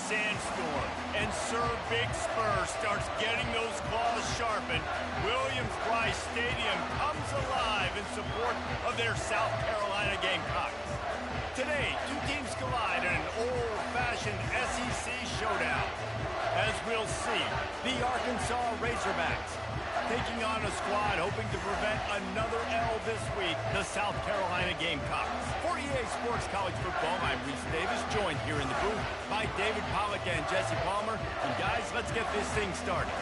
sandstorm, and Sir Big Spur starts getting those claws sharpened, Williams-Brice Stadium comes alive in support of their South Carolina Gamecocks. Today, two teams collide in an old-fashioned SEC showdown. As we'll see, the Arkansas Razorbacks taking on a squad hoping to prevent another L this week, the South Carolina Gamecocks. For EA Sports College Football, I'm Reese Davis, joined here in the booth by David Pollack and Jesse Palmer. And guys, let's get this thing started.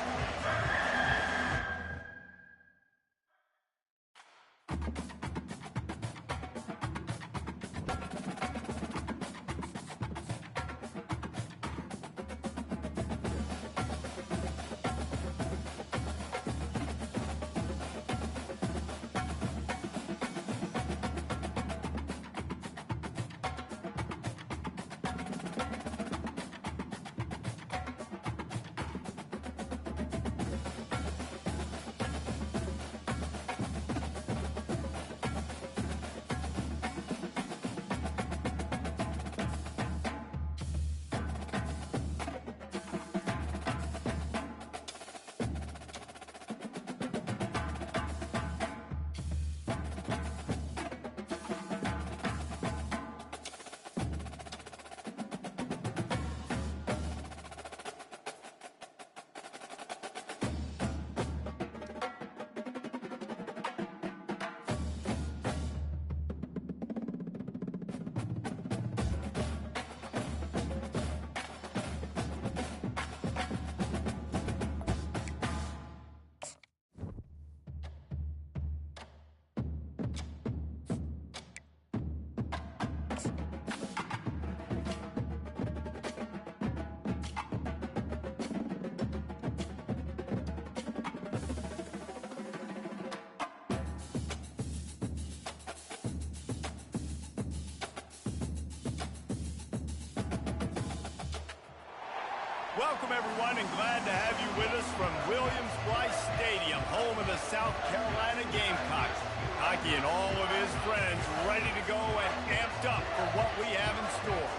Welcome, everyone, and glad to have you with us from Williams-Brice Stadium, home of the South Carolina Gamecocks. Hockey and all of his friends ready to go and amped up for what we have in store.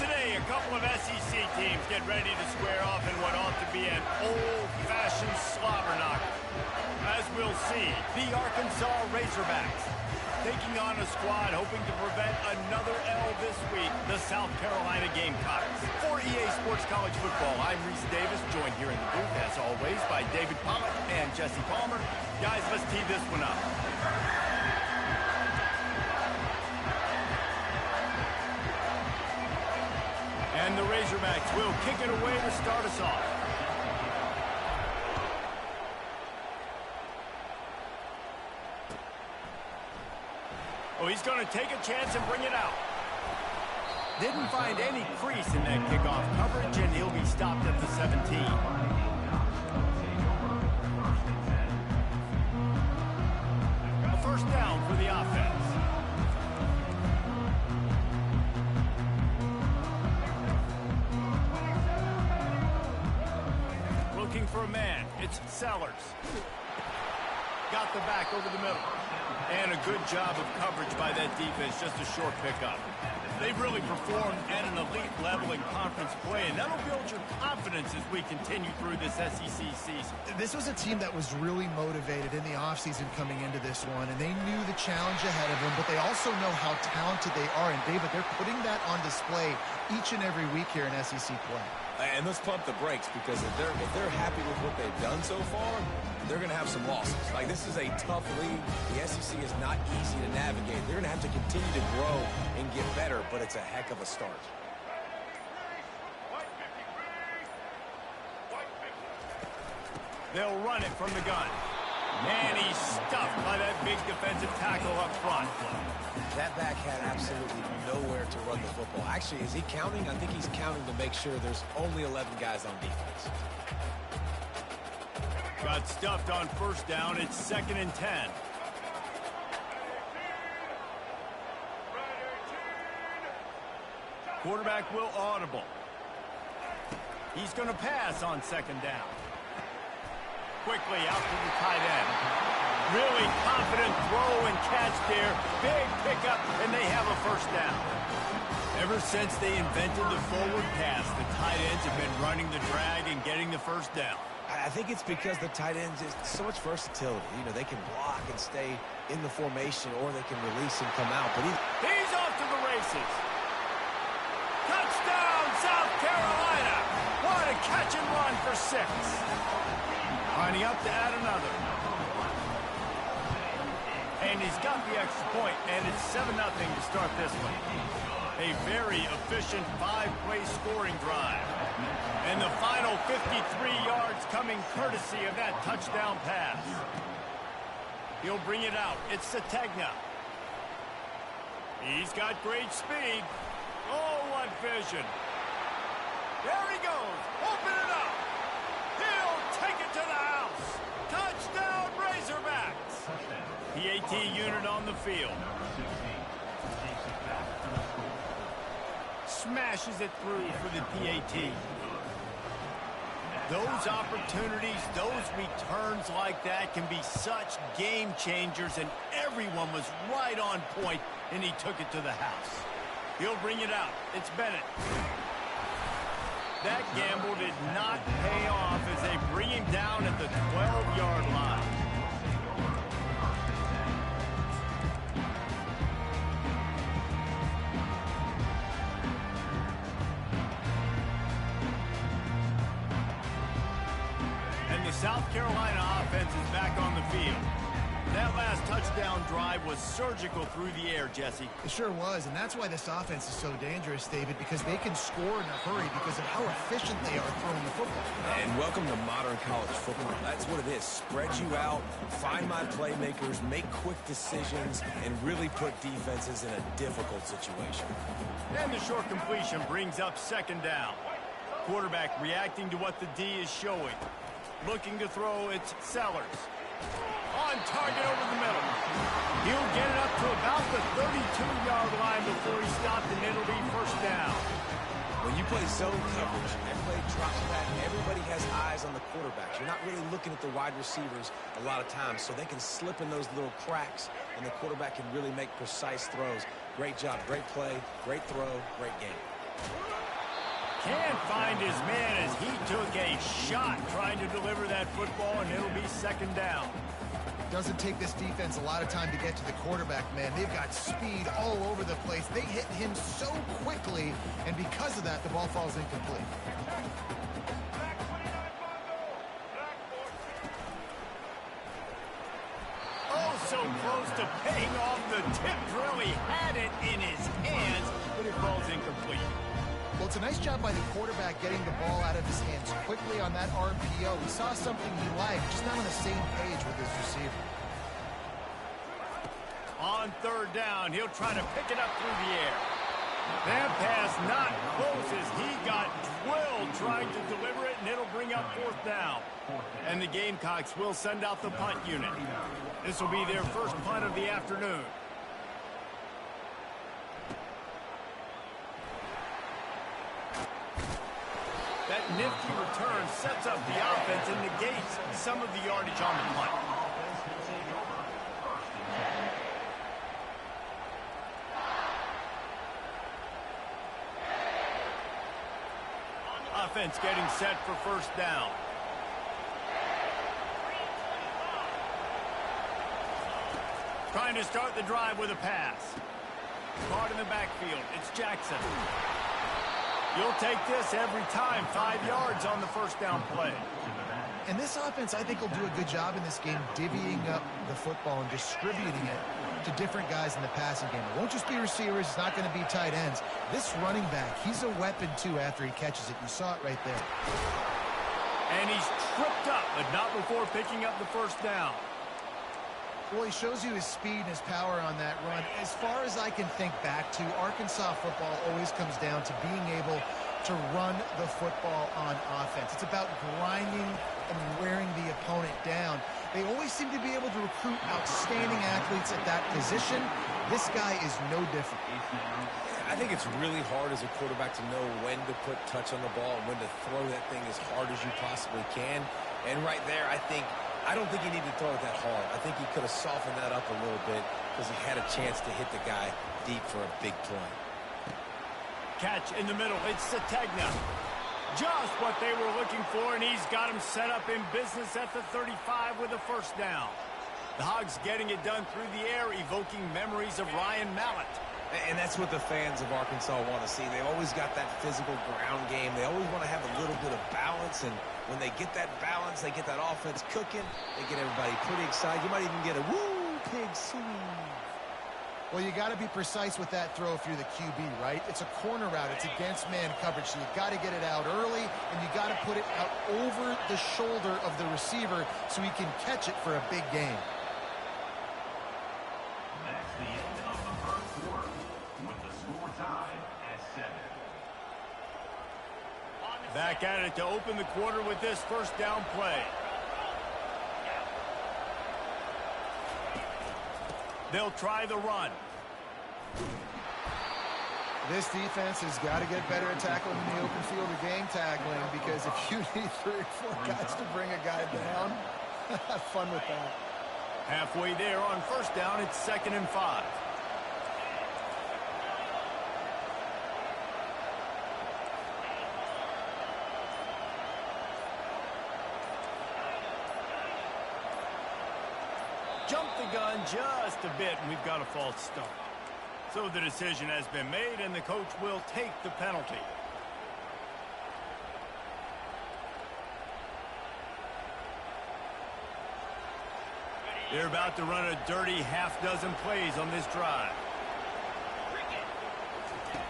Today, a couple of SEC teams get ready to square off in what ought to be an old-fashioned slobber knocker. As we'll see, the Arkansas Razorbacks taking on a squad hoping to prevent another L this week, the South Carolina Gamecocks. For EA Sports College Football, I'm Reese Davis, joined here in the booth, as always, by David Pollack and Jesse Palmer. Guys, let's tee this one up. And the Razorbacks will kick it away to start us off. Oh, he's going to take a chance and bring it out. Didn't find any crease in that kickoff coverage, and he'll be stopped at the 17. A first down for the offense. Looking for a man. It's Sellers. Got the back over the middle. And a good job of coverage by that defense, just a short pickup. They've really performed at an elite level in conference play, and that'll build your confidence as we continue through this SEC season. This was a team that was really motivated in the offseason coming into this one, and they knew the challenge ahead of them, but they also know how talented they are. And, David, they're putting that on display each and every week here in SEC play. And let's pump the brakes, because if they're happy with what they've done so far, they're going to have some losses. Like, this is a tough league. The SEC is not easy to navigate. They're going to have to continue to grow and get better, but it's a heck of a start. They'll run it from the gun. And he's stuffed by that big defensive tackle up front. That back had absolutely nowhere to run the football. Actually, is he counting? I think he's counting to make sure there's only 11 guys on defense. Got stuffed on first down. It's 2nd and 10. Quarterback will audible. He's going to pass on 2nd down. Quickly out to the tight end. Really confident throw and catch there. Big pickup, and they have a first down. Ever since they invented the forward pass, the tight ends have been running the drag and getting the first down. I think it's because the tight ends is so much versatility. You know, they can block and stay in the formation, or they can release and come out. But he's off to the races. Touchdown, South Carolina. What a catch and run for 6. Lining up to add another. And he's got the extra point, and it's 7-0 to start this one. A very efficient 5-play scoring drive. And the final 53 yards coming courtesy of that touchdown pass. He'll bring it out. It's Sategna. He's got great speed. Oh, what vision. There he goes. Open it up. He'll take it to the house. Touchdown, Razorbacks. PAT unit on the field. Smashes it through for the PAT. Those opportunities, those returns like that can be such game changers, and everyone was right on point, and he took it to the house. He'll bring it out. It's Bennett. That gamble did not pay off as they bring him down at the 12-yard line. South Carolina offense is back on the field. That last touchdown drive was surgical through the air, Jesse. It sure was, and that's why this offense is so dangerous, David, because they can score in a hurry because of how efficient they are throwing the football. And welcome to modern college football. That's what it is. Spread you out, find my playmakers, make quick decisions, and really put defenses in a difficult situation. And the short completion brings up 2nd down. Quarterback reacting to what the D is showing. Looking to throw, it's Sellers. On target over the middle. He'll get it up to about the 32-yard line before he stopped, and it'll be first down. When you play zone coverage and play drop back, everybody has eyes on the quarterbacks. You're not really looking at the wide receivers a lot of times, so they can slip in those little cracks, and the quarterback can really make precise throws. Great job, great play, great throw, great game. Can't find his man as he took a shot trying to deliver that football, and it'll be 2nd down. Doesn't take this defense a lot of time to get to the quarterback, man. They've got speed all over the place. They hit him so quickly, and because of that, the ball falls incomplete. Oh, so close to paying off the tip drill. He had it in his hands, but it falls incomplete. Well, it's a nice job by the quarterback getting the ball out of his hands quickly on that RPO. He saw something he liked, just not on the same page with his receiver. On 3rd down, he'll try to pick it up through the air. That pass not close as he got drilled trying to deliver it, and it'll bring up 4th down. And the Gamecocks will send out the punt unit. This will be their first punt of the afternoon. That nifty return sets up the offense and negates some of the yardage on the punt. Offense getting set for first down. Trying to start the drive with a pass. Caught in the backfield. It's Jackson. You'll take this every time. 5 yards on the first down play. And this offense, I think, will do a good job in this game divvying up the football and distributing it to different guys in the passing game. It won't just be receivers. It's not going to be tight ends. This running back, he's a weapon, too, after he catches it. You saw it right there. And he's tripped up, but not before picking up the first down. Well, he shows you his speed and his power on that run. As far as I can think back to, Arkansas football always comes down to being able to run the football on offense. It's about grinding and wearing the opponent down. They always seem to be able to recruit outstanding athletes at that position. This guy is no different. I think it's really hard as a quarterback to know when to put touch on the ball and when to throw that thing as hard as you possibly can. And right there, I think I don't think he needed to throw it that hard. I think he could have softened that up a little bit because he had a chance to hit the guy deep for a big play. Catch in the middle. It's Sategna. Just what they were looking for, and he's got him set up in business at the 35 with a first down. The Hogs getting it done through the air, evoking memories of Ryan Mallett. And that's what the fans of Arkansas want to see. They always got that physical ground game. They always want to have a little bit of balance, and when they get that balance, they get that offense cooking, they get everybody pretty excited. You might even get a woo, pig sweep. Well, you got to be precise with that throw if you're the QB, right? It's a corner route. It's against man coverage, so you got to get it out early, and you got to put it out over the shoulder of the receiver so he can catch it for a big gain. That's the end of the first quarter, with the score tied at 7. Back at it to open the quarter with this first down play. They'll try the run. This defense has got to get better at tackling in the open field or game tackling, because if you need 3 or 4 guys to bring a guy down, have fun with that. Halfway there on first down, it's 2nd and 5. Jump the gun just a bit, and we've got a false start. So the decision has been made, and the coach will take the penalty. They're about to run a dirty half-dozen plays on this drive.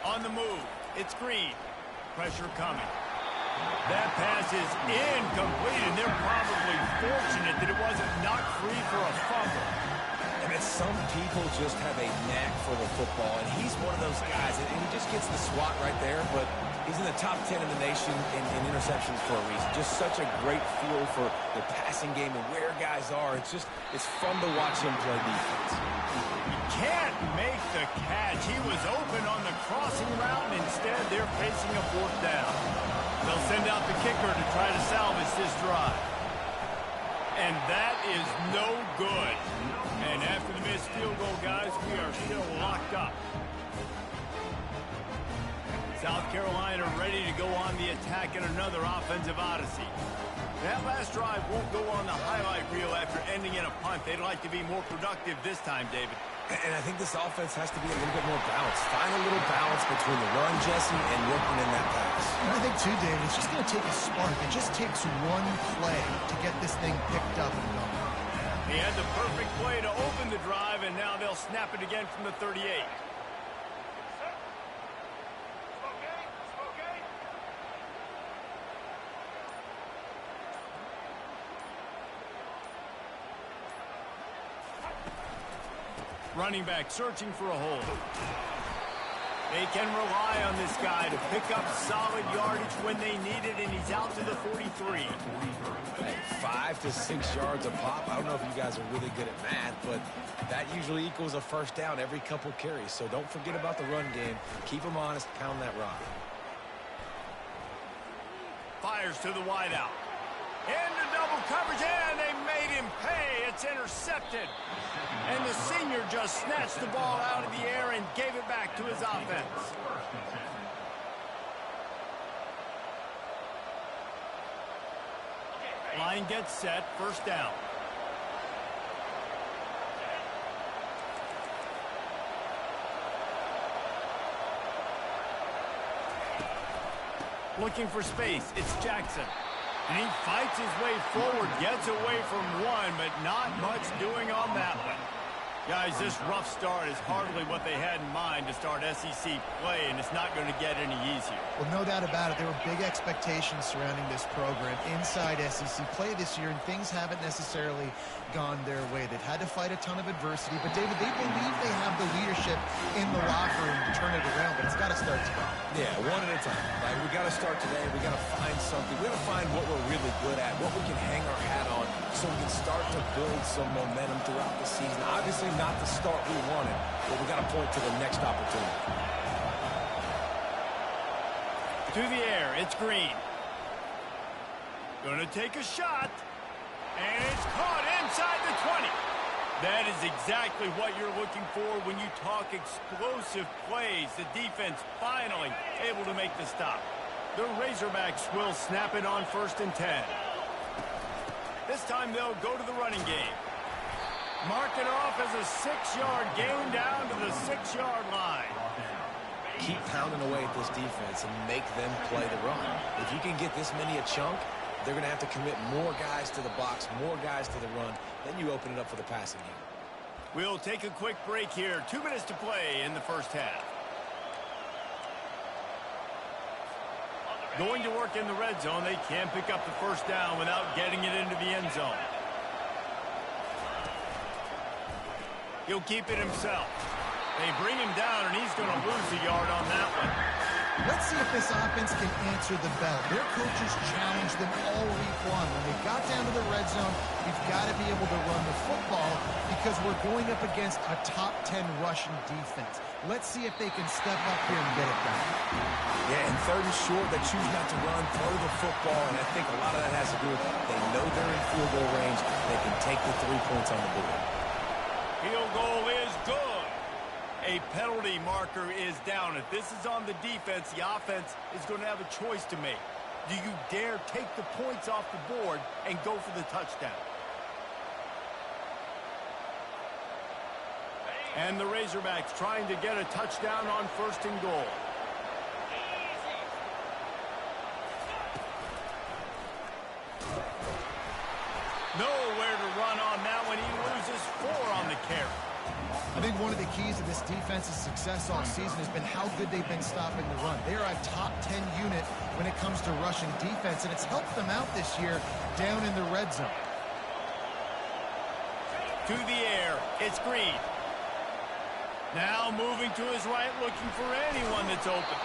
On the move, it's Green. Pressure coming. That pass is incomplete, and they're probably fortunate that it wasn't knocked free for a fumble. And some people just have a knack for the football, and he's one of those guys, and he just gets the swat right there, but he's in the top 10 in the nation in interceptions for a reason. Just such a great feel for the passing game and where guys are. It's fun to watch him play defense. He can't make the catch. He was open on the crossing route, and instead they're facing a 4th down. They'll send out the kicker to try to salvage this drive. And that is no good. And after the missed field goal, guys, we are still locked up. South Carolina ready to go on the attack in another offensive odyssey. That last drive won't go on the highlight reel after ending in a punt. They'd like to be more productive this time, David. And I think this offense has to be a little bit more balanced. Find a little balance between the run, Jesse, and working in that pass. And I think, too, David, it's just going to take a spark. It just takes one play to get this thing picked up and going. He had the perfect play to open the drive, and now they'll snap it again from the 38. Running back searching for a hole. They can rely on this guy to pick up solid yardage when they need it, and he's out to the 43. Hey, 5 to 6 yards a pop. I don't know if you guys are really good at math, but that usually equals a first down every couple carries. So don't forget about the run game. Keep them honest. Pound that rock. Fires to the wideout. Into double coverage, and they made him pay. It's intercepted. And the senior just snatched the ball out of the air and gave it back to his offense. Line gets set, first down. Looking for space, it's Jackson. And he fights his way forward, gets away from one, but not much doing on that one. Guys, this rough start is hardly what they had in mind to start SEC play, and it's not going to get any easier. Well, no doubt about it. There were big expectations surrounding this program inside SEC play this year, and things haven't necessarily gone their way. They've had to fight a ton of adversity, but, David, they believe they have the leadership in the locker room to turn it around, but it's got to start today. Yeah, one at a time. Like, we got to start today. We got to find something. We got to find what we're really good at, what we can hang our hat on, so we can start to build some momentum throughout the season. Obviously, not the start we wanted, but we got to point to the next opportunity. To the air, it's Green. Gonna take a shot. And it's caught inside the 20. That is exactly what you're looking for when you talk explosive plays. The defense finally able to make the stop. The Razorbacks will snap it on 1st and 10. This time they'll go to the running game. Mark it off as a 6-yard gain down to the 6-yard line. Keep pounding away at this defense and make them play the run. If you can get this many a chunk, they're going to have to commit more guys to the box, more guys to the run. Then you open it up for the passing game. We'll take a quick break here. 2 minutes to play in the first half. Going to work in the red zone. They can't pick up the first down without getting it into the end zone. He'll keep it himself. They bring him down, and he's going to lose a yard on that one. Let's see if this offense can answer the bell. Their coaches challenged them all week long. When they got down to the red zone, we've got to be able to run the football because we're going up against a top 10 rushing defense. Let's see if they can step up here and get it done. Yeah, and 3rd and short, they choose not to run, throw the football, and I think a lot of that has to do with they know they're in field goal range. They can take the 3 points on the board. Field goal is good. A penalty marker is down. If this is on the defense, the offense is going to have a choice to make. Do you dare take the points off the board and go for the touchdown? And the Razorbacks trying to get a touchdown on 1st and goal. Nowhere to run on that one. He loses 4 on the carry. I think one of the keys to this defense's success all season has been how good they've been stopping the run. They are a top 10 unit when it comes to rushing defense, and it's helped them out this year down in the red zone. To the air, it's Green. Now moving to his right, looking for anyone that's open.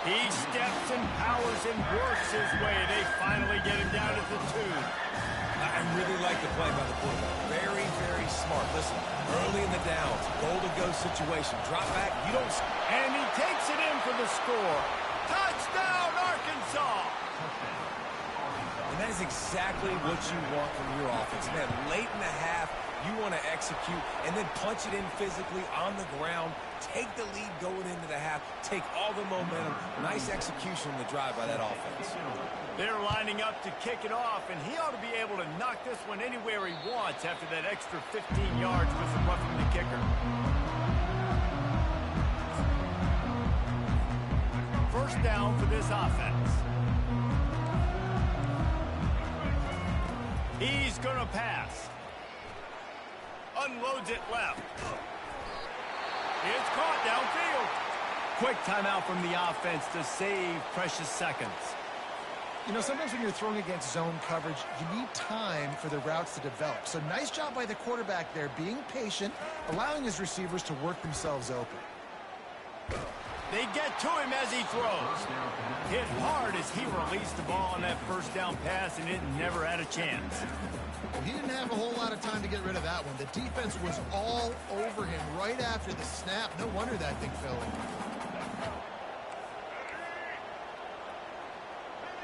He steps and powers and works his way. They finally get him down at the 2. I really like the play by the quarterback. Very, very smart. Listen, early in the downs, goal-to-go situation. Drop back, you don't... And he takes it in for the score. Touchdown, Arkansas! And that is exactly what you want from your offense. Man, late in the half, you want to execute and then punch it in physically on the ground. Take the lead going into the half. Take all the momentum. Nice execution in the drive by that offense. They're lining up to kick it off, and he ought to be able to knock this one anywhere he wants after that extra 15 yards with some roughing the kicker. First down for this offense. He's going to pass. Unloads it left. It's caught downfield. Quick timeout from the offense to save precious seconds. You know, sometimes when you're throwing against zone coverage, you need time for the routes to develop. So nice job by the quarterback there, being patient, allowing his receivers to work themselves open. They get to him as he throws. Hit hard as he released the ball on that first down pass, and it never had a chance. Well, he didn't have a whole lot of time to get rid of that one. The defense was all over him right after the snap. No wonder that thing fell in.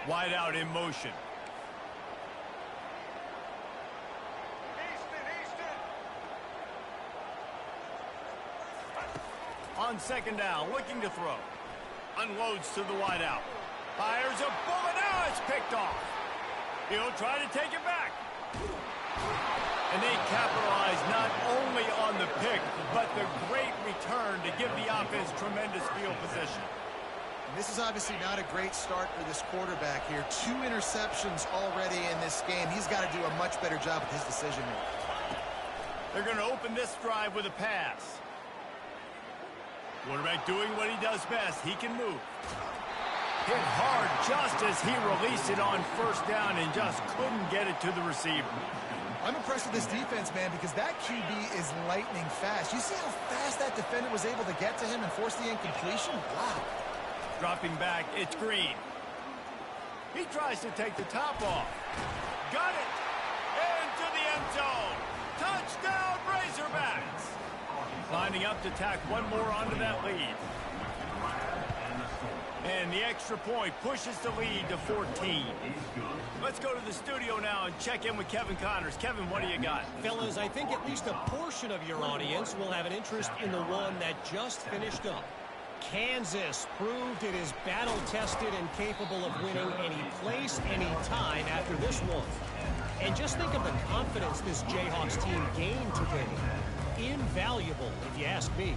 Wide out in motion. On 2nd down, looking to throw. Unloads to the wide out. Fires a bullet. Now it's picked off. He'll try to take it back. And they capitalize not only on the pick, but the great return to give the offense tremendous field position. And this is obviously not a great start for this quarterback here. 2 interceptions already in this game. He's got to do a much better job with his decision-making. They're going to open this drive with a pass. Quarterback doing what he does best. He can move. Hit hard just as he released it on 1st down and just couldn't get it to the receiver. I'm impressed with this defense, man, because that QB is lightning fast. You see how fast that defender was able to get to him and force the incompletion? Wow. Dropping back, it's Green. He tries to take the top off. Got it. Into the end zone. Touchdown, Razorbacks. Lining up to tack one more onto that lead. And the extra point pushes the lead to 14. Let's go to the studio now and check in with Kevin Connors. Kevin, what do you got? Fellas, I think at least a portion of your audience will have an interest in the one that just finished up. Kansas proved it is battle-tested and capable of winning any place, any time after this one. And just think of the confidence this Jayhawks team gained today. Invaluable, if you ask me.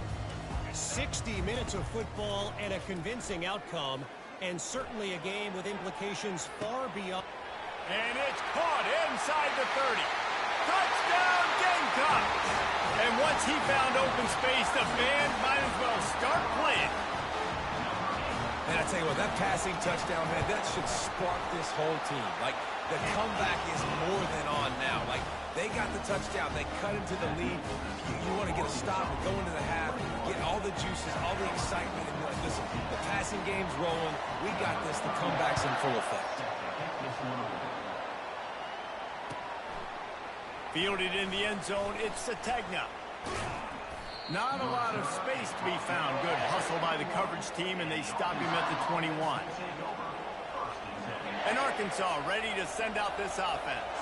60 minutes of football and a convincing outcome, and certainly a game with implications far beyond. And it's caught inside the 30. Touchdown, Gamecocks! And once he found open space, the band might as well start playing. And I tell you what, that passing touchdown, man, that should spark this whole team. Like, the comeback is more than on now. Like, they got the touchdown. They cut into the lead. You want to get a stop and go into the half, get all the juices, all the excitement. And like, listen, the passing game's rolling. We got this. The comeback's in full effect. Fielded in the end zone, it's Sategna. Not a lot of space to be found. Good hustle by the coverage team, and they stop him at the 21. And Arkansas ready to send out this offense.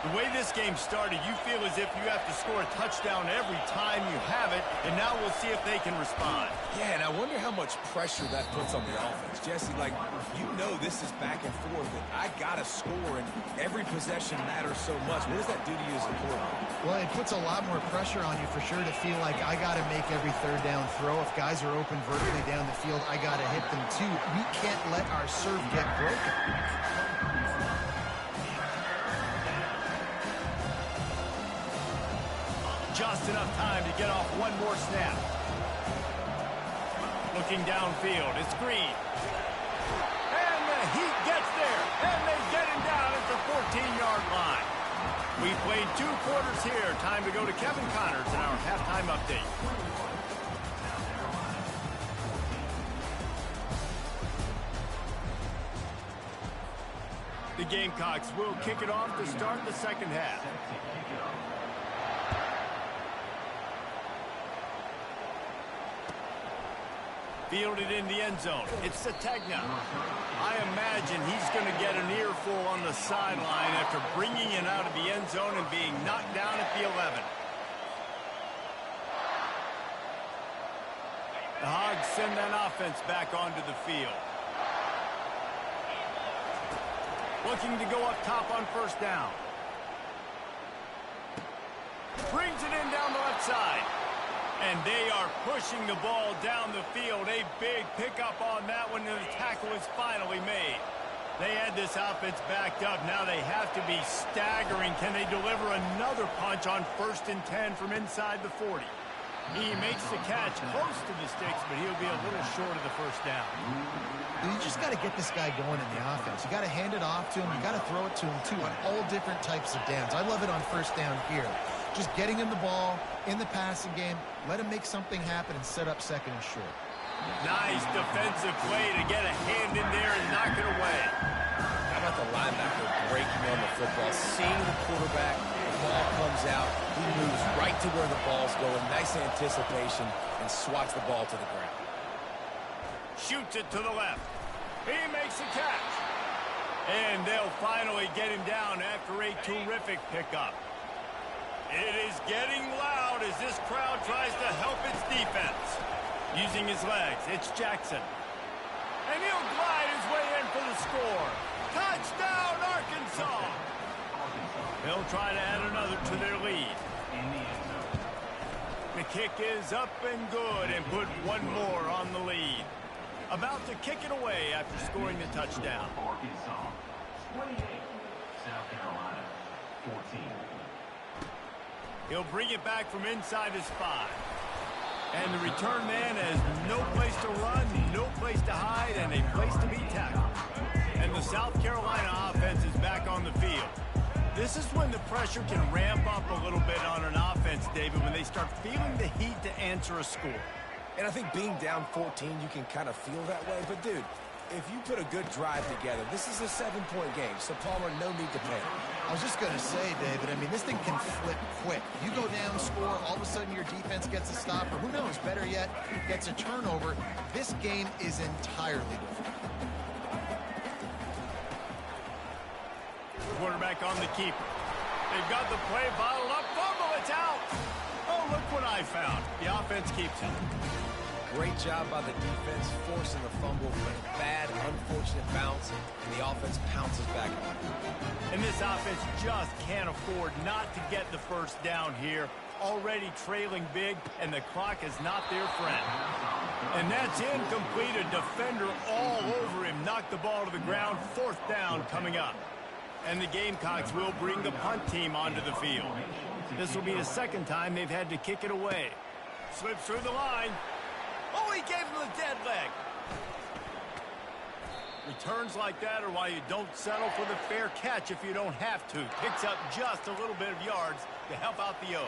The way this game started, you feel as if you have to score a touchdown every time you have it, and now we'll see if they can respond. Yeah, and I wonder how much pressure that puts on the offense. Jesse, like, you know this is back and forth, and I got to score, and every possession matters so much. What does that do to you as a quarterback? Well, it puts a lot more pressure on you for sure to feel like I got to make every third down throw. If guys are open vertically down the field, I got to hit them too. We can't let our serve get broken. Just enough time to get off one more snap. Looking downfield, it's Green. And the Heat gets there, and they get him down at the 14-yard line. We played 2 quarters here. Time to go to Kevin Connors in our halftime update. The Gamecocks will kick it off to start the second half. Fielded in the end zone. It's Sategna. I imagine he's going to get an earful on the sideline after bringing it out of the end zone and being knocked down at the 11. The Hogs send that offense back onto the field. Looking to go up top on first down. Brings it in down the left side. And they are pushing the ball down the field. A big pickup on that one, and the tackle is finally made. They had this offense backed up. Now they have to be staggering. Can they deliver another punch on 1st and 10 from inside the 40? He makes the catch close to the sticks, but he'll be a little short of the first down. You just got to get this guy going in the offense. You got to hand it off to him. You got to throw it to him, too, on all different types of downs. I love it on first down here. Just getting him the ball in the passing game, let him make something happen and set up 2nd and short. Nice defensive play to get a hand in there and knock it away. How about the linebacker breaking on the football, seeing the quarterback, the ball comes out, he moves right to where the ball's going, nice anticipation, and swats the ball to the ground. Shoots it to the left. He makes a catch. And they'll finally get him down after a terrific pickup. It is getting loud as this crowd tries to help its defense. Using his legs, it's Jackson. And he'll glide his way in for the score. Touchdown, Arkansas! They'll try to add another to their lead. The kick is up and good and put one more on the lead. About to kick it away after scoring the touchdown. Arkansas 28, South Carolina 14. He'll bring it back from inside his 5. And the return man has no place to run, no place to hide, and a place to be tackled. And the South Carolina offense is back on the field. This is when the pressure can ramp up a little bit on an offense, David, when they start feeling the heat to answer a score. And I think being down 14, you can kind of feel that way. But, dude, if you put a good drive together, this is a 7-point game, so Palmer, no need to panic. I was just going to say, David, I mean, this thing can flip quick. You go down, score, all of a sudden your defense gets a stop, or who knows, better yet, gets a turnover. This game is entirely different. Quarterback on the keeper. They've got the play bottled up. Fumble, it's out. Oh, look what I found. The offense keeps it. Great job by the defense forcing the fumble, but a bad, unfortunate bounce, and the offense pounces back on it. And this offense just can't afford not to get the first down here. Already trailing big, and the clock is not their friend. And that's incomplete. A defender all over him. Knocked the ball to the ground. 4th down coming up. And the Gamecocks will bring the punt team onto the field. This will be the 2nd time they've had to kick it away. Slips through the line. Oh, he gave him the dead leg. Returns like that are why you don't settle for the fair catch if you don't have to. Picks up just a little bit of yards to help out the O.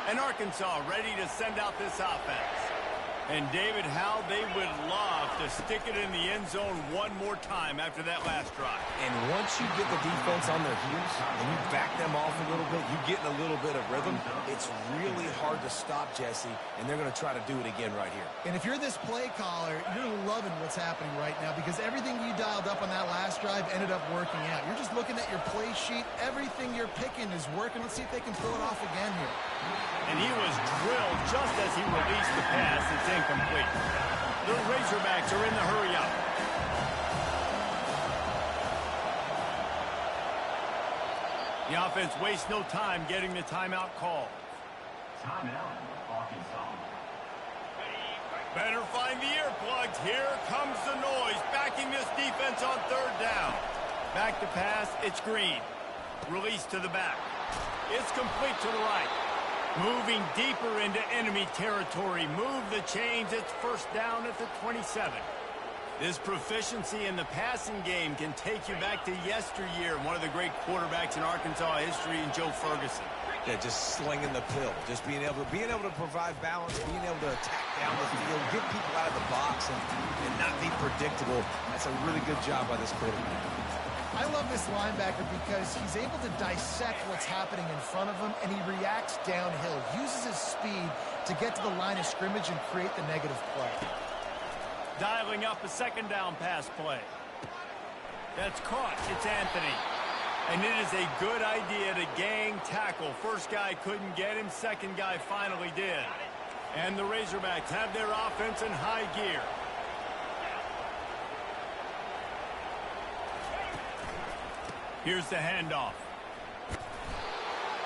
And Arkansas ready to send out this offense. And David, how they would love to stick it in the end zone one more time after that last drive. And once you get the defense on their heels and you back them off a little bit, you get in a little bit of rhythm, it's really hard to stop, Jesse, and they're going to try to do it again right here. And if you're this play caller, you're loving what's happening right now because everything you dialed up on that last drive ended up working out. You're just looking at your play sheet. Everything you're picking is working. Let's see if they can pull it off again here. And he was drilled just as he released the pass. It's incomplete. The Razorbacks are in the hurry-up. The offense wastes no time getting the timeout call. Timeout, Arkansas. Better find the earplugs. Here comes the noise, backing this defense on 3rd down. Back to pass, it's Green. Release to the back. It's complete to the right. Moving deeper into enemy territory. Move the chains. It's 1st down at the 27. This proficiency in the passing game can take you back to yesteryear. One of the great quarterbacks in Arkansas history, in Joe Ferguson. Yeah, just slinging the pill. Just being able to provide balance, being able to attack down the field, get people out of the box, and not be predictable. That's a really good job by this quarterback. I love this linebacker because he's able to dissect what's happening in front of him, and he reacts downhill, uses his speed to get to the line of scrimmage and create the negative play. Dialing up a 2nd down pass play. That's caught. It's Anthony. And it is a good idea to gang tackle. First guy couldn't get him. 2nd guy finally did. And the Razorbacks have their offense in high gear. Here's the handoff.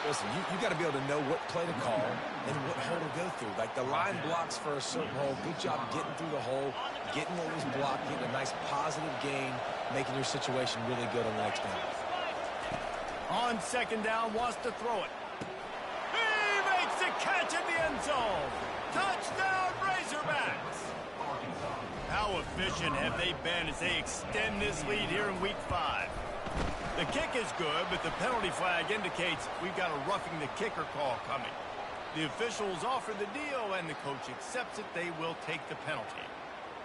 Listen, you got to be able to know what play to call and what hole to go through. Like the line blocks for a certain hole. Good job getting through the hole, getting what was blocked, getting a nice positive gain, making your situation really good on the next down. On 2nd down, wants to throw it. He makes the catch in the end zone. Touchdown, Razorbacks. How efficient have they been as they extend this lead here in Week 5? The kick is good, but the penalty flag indicates we've got a roughing the kicker call coming. The officials offer the deal, and the coach accepts it. They will take the penalty.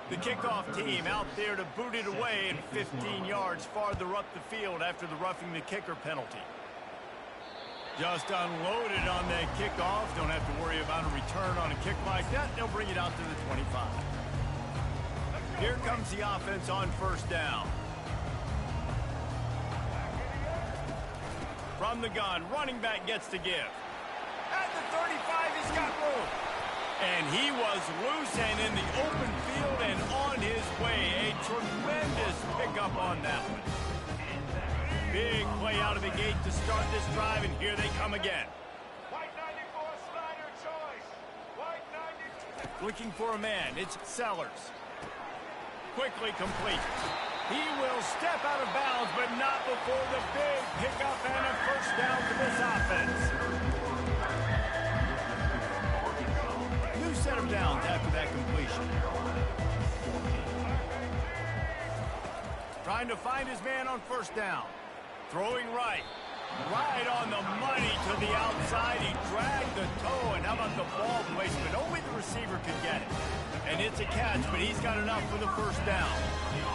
The kickoff team out there to boot it away and 15 yards farther up the field after the roughing the kicker penalty. Just unloaded on that kickoff. Don't have to worry about a return on a kick like that. They'll bring it out to the 25. Here comes the offense on 1st down. From the gun, running back gets to give. At the 35, he's got room. And he was loose and in the open field and on his way. A tremendous pickup on that one. Big play out of the gate to start this drive, and here they come again. White 94 slider choice. White 90. Looking for a man. It's Sellers. Quickly complete. He will step out of bounds, but not before the big pickup and a 1st down for this offense. New set of downs after that completion. Trying to find his man on 1st down. Throwing right. Right on the money to the outside. He dragged the toe, and how about the ball placement? Only the receiver could get it. And it's a catch, but he's got enough for the first down.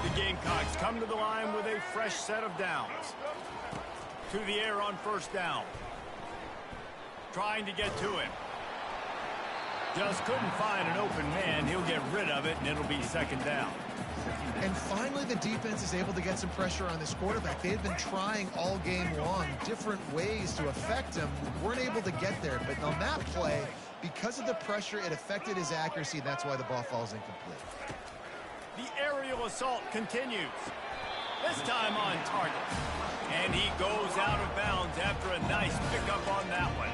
The Gamecocks come to the line with a fresh set of downs. To the air on first down. Trying to get to him. Just couldn't find an open man. He'll get rid of it, and it'll be second down. And finally, the defense is able to get some pressure on this quarterback. They had been trying all game long different ways to affect him. Weren't able to get there. But on that play, because of the pressure, it affected his accuracy. That's why the ball falls incomplete. The aerial assault continues. This time on target. And he goes out of bounds after a nice pickup on that one.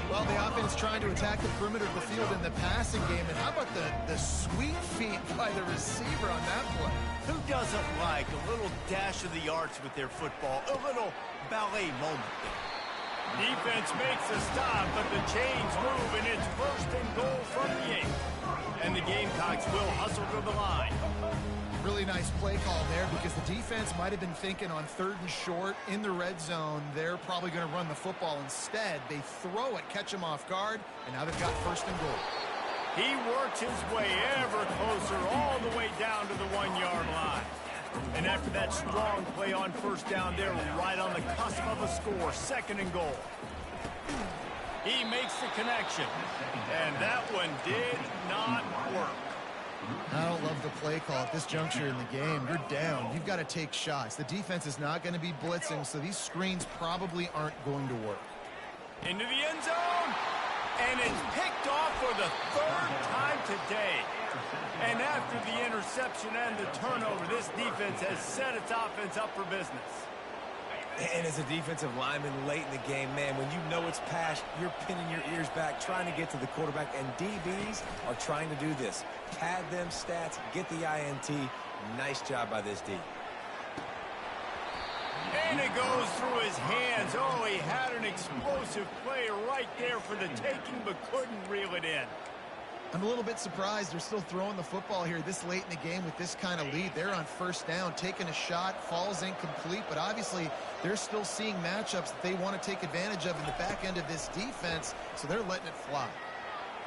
Well, the offense trying to attack the perimeter of the field in the passing game. And how about the sweet feet by the receiver on that play? Who doesn't like a little dash of the arts with their football? A little ballet moment there. Defense makes a stop, but the chains move, and it's first and goal from the 8. And the Gamecocks will hustle to the line. Really nice play call there because the defense might have been thinking on 3rd and short in the red zone. They're probably going to run the football instead. They throw it, catch him off guard, and now they've got 1st and goal. He works his way ever closer all the way down to the 1-yard line. And after that strong play on first down, they're right on the cusp of a score, 2nd and goal. He makes the connection, and that one did not work. I don't love the play call at this juncture in the game. You're down. You've got to take shots. The defense is not going to be blitzing, so these screens probably aren't going to work. Into the end zone, and it's picked off for the 3rd time today. And after the interception and the turnover, this defense has set its offense up for business. And as a defensive lineman late in the game, man, when you know it's pass, you're pinning your ears back, trying to get to the quarterback, and DBs are trying to do this. Pad them stats, get the INT. Nice job by this D. And it goes through his hands. Oh, he had an explosive play right there for the taking, but couldn't reel it in. I'm a little bit surprised they're still throwing the football here this late in the game with this kind of lead. They're on first down, taking a shot, falls incomplete, but obviously they're still seeing matchups that they want to take advantage of in the back end of this defense, so they're letting it fly.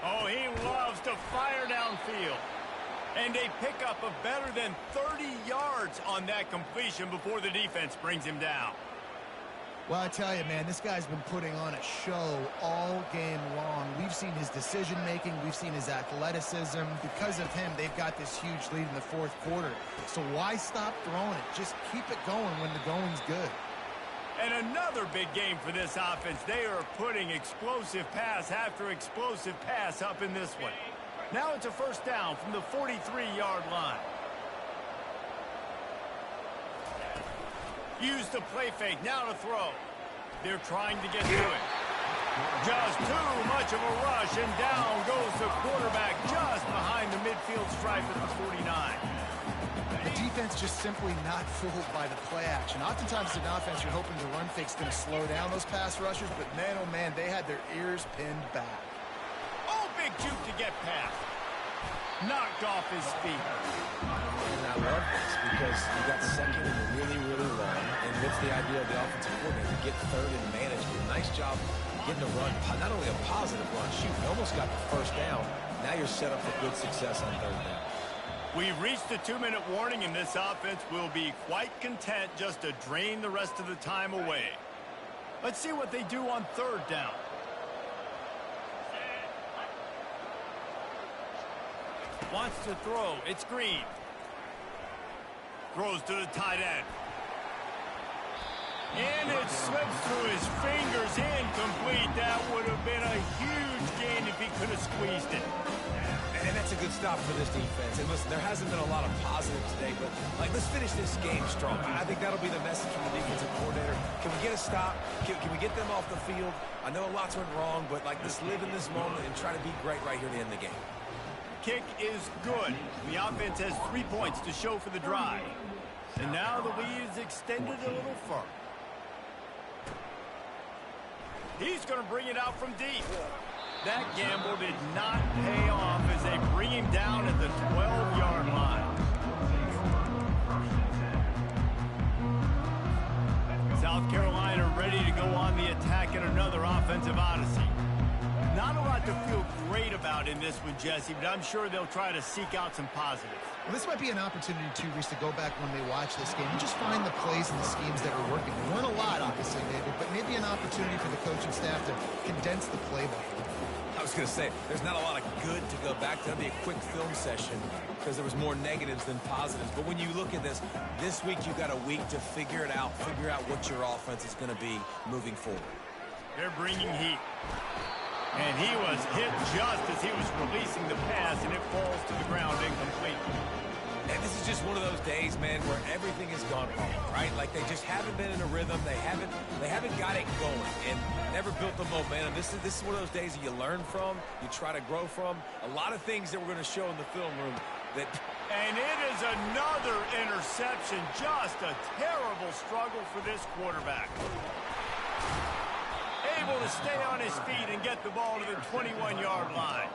Oh, he loves to fire downfield. And a pickup of better than 30 yards on that completion before the defense brings him down. Well, I tell you, man, this guy's been putting on a show all game long. We've seen his decision-making. We've seen his athleticism. Because of him, they've got this huge lead in the 4th quarter. So why stop throwing it? Just keep it going when the going's good. And another big game for this offense. They are putting explosive pass after explosive pass up in this one. Now it's a first down from the 43-yard line. Use the play fake, now to throw. They're trying to get to it. Just too much of a rush, and down goes the quarterback just behind the midfield stripe at the 49. The defense just simply not fooled by the play action. Oftentimes, as an offense, you're hoping the run fake's going to slow down those pass rushers, but man, oh man, they had their ears pinned back. Oh, big juke to get past. Knocked off his feet. And I love this because you got 2nd and really, really long. And what's the idea of the offensive coordinator? Get 3rd and manage it. Nice job getting a run, not only a positive run, shoot, you almost got the first down. Now you're set up for good success on 3rd down. We've reached the 2-minute warning, and this offense will be quite content just to drain the rest of the time away. Let's see what they do on 3rd down. Wants to throw. It's Green. Throws to the tight end. And it slips through his fingers. Incomplete. That would have been a huge gain if he could have squeezed it. And that's a good stop for this defense. And listen, there hasn't been a lot of positives today, but let's finish this game strong. I think that'll be the message from the defensive coordinator. Can we get a stop? Can we get them off the field? I know lots went wrong, but let's live in this moment and try to be great right here to end the game. Kick is good. The offense has 3 points to show for the drive. And now the lead is extended a little further. He's going to bring it out from deep. That gamble did not pay off as they bring him down at the 12-yard line. South Carolina ready ready to go on the attack in another offensive odyssey. Not a lot to feel great about in this one, Jesse, but I'm sure they'll try to seek out some positives. Well, this might be an opportunity, too, Reese, to go back when they watch this game and just find the plays and the schemes that are working. There weren't a lot, obviously, David, but maybe an opportunity for the coaching staff to condense the playbook. I was going to say, there's not a lot of good to go back to. That'd be a quick film session because there was more negatives than positives. But when you look at this week you got a week to figure it out, figure out what your offense is going to be moving forward. They're bringing heat. And he was hit just as he was releasing the pass, and it falls to the ground incomplete. And this is just one of those days, man, where everything has gone wrong, right? Like they just haven't been in a rhythm. They haven't got it going and never built the momentum. This is one of those days that you learn from, you try to grow from. A lot of things that we're going to show in the film room that. And it is another interception. Just a terrible struggle for this quarterback. Able to stay on his feet and get the ball to the 21-yard line.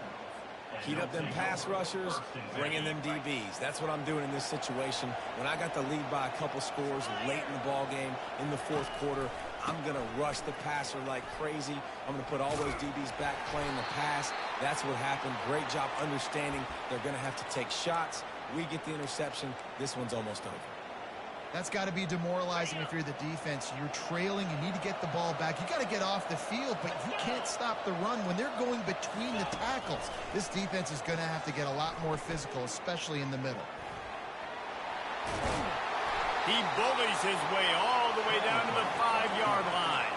Heat up them pass rushers, bring in them DBs. That's what I'm doing in this situation. When I got the lead by a couple scores late in the ball game, in the fourth quarter, I'm going to rush the passer like crazy. I'm going to put all those DBs back playing the pass. That's what happened. Great job understanding they're going to have to take shots. We get the interception. This one's almost over. That's got to be demoralizing if you're the defense. You're trailing. You need to get the ball back. You got to get off the field, but you can't stop the run when they're going between the tackles. This defense is going to have to get a lot more physical, especially in the middle. He bullies his way all the way down to the 5-yard line.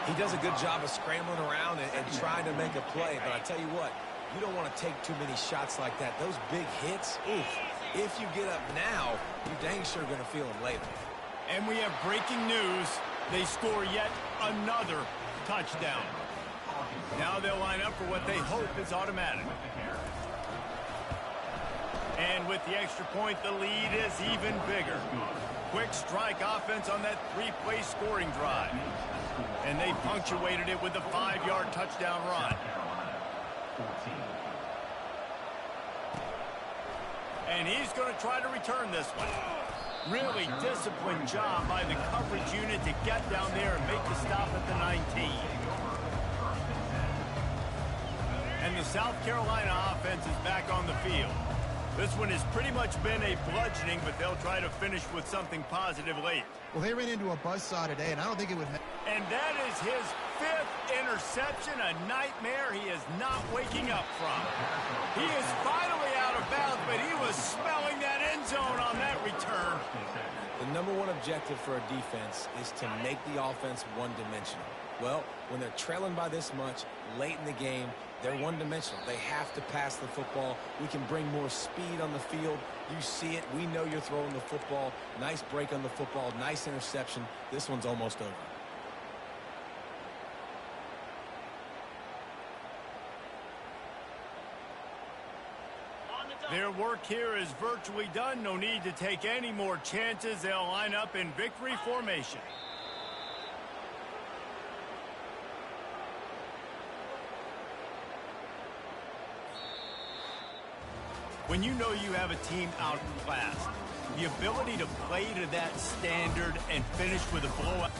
He does a good job of scrambling around and trying to make a play, but I tell you what, you don't want to take too many shots like that. Those big hits, oof. If you get up now, you're dang sure going to feel them later. And we have breaking news. They score yet another touchdown. Now they'll line up for what they hope is automatic. And with the extra point, the lead is even bigger. Quick strike offense on that 3-play scoring drive. And they punctuated it with a 5-yard touchdown run. And he's going to try to return this one. Really disciplined job by the coverage unit to get down there and make the stop at the 19. And the South Carolina offense is back on the field. This one has pretty much been a bludgeoning, but they'll try to finish with something positive late. Well, they ran into a buzzsaw today, and I don't think it would matter. And that is his 5th interception, a nightmare he is not waking up from. He is finally out of bounds, but he was smelling that end zone on that return. The number one objective for a defense is to make the offense one-dimensional. Well, when they're trailing by this much late in the game, they're one-dimensional. They have to pass the football. We can bring more speed on the field. You see it. We know you're throwing the football. Nice break on the football. Nice interception. This one's almost over. Their work here is virtually done. No need to take any more chances. They'll line up in victory formation. When you know you have a team outclassed, the ability to play to that standard and finish with a blowout.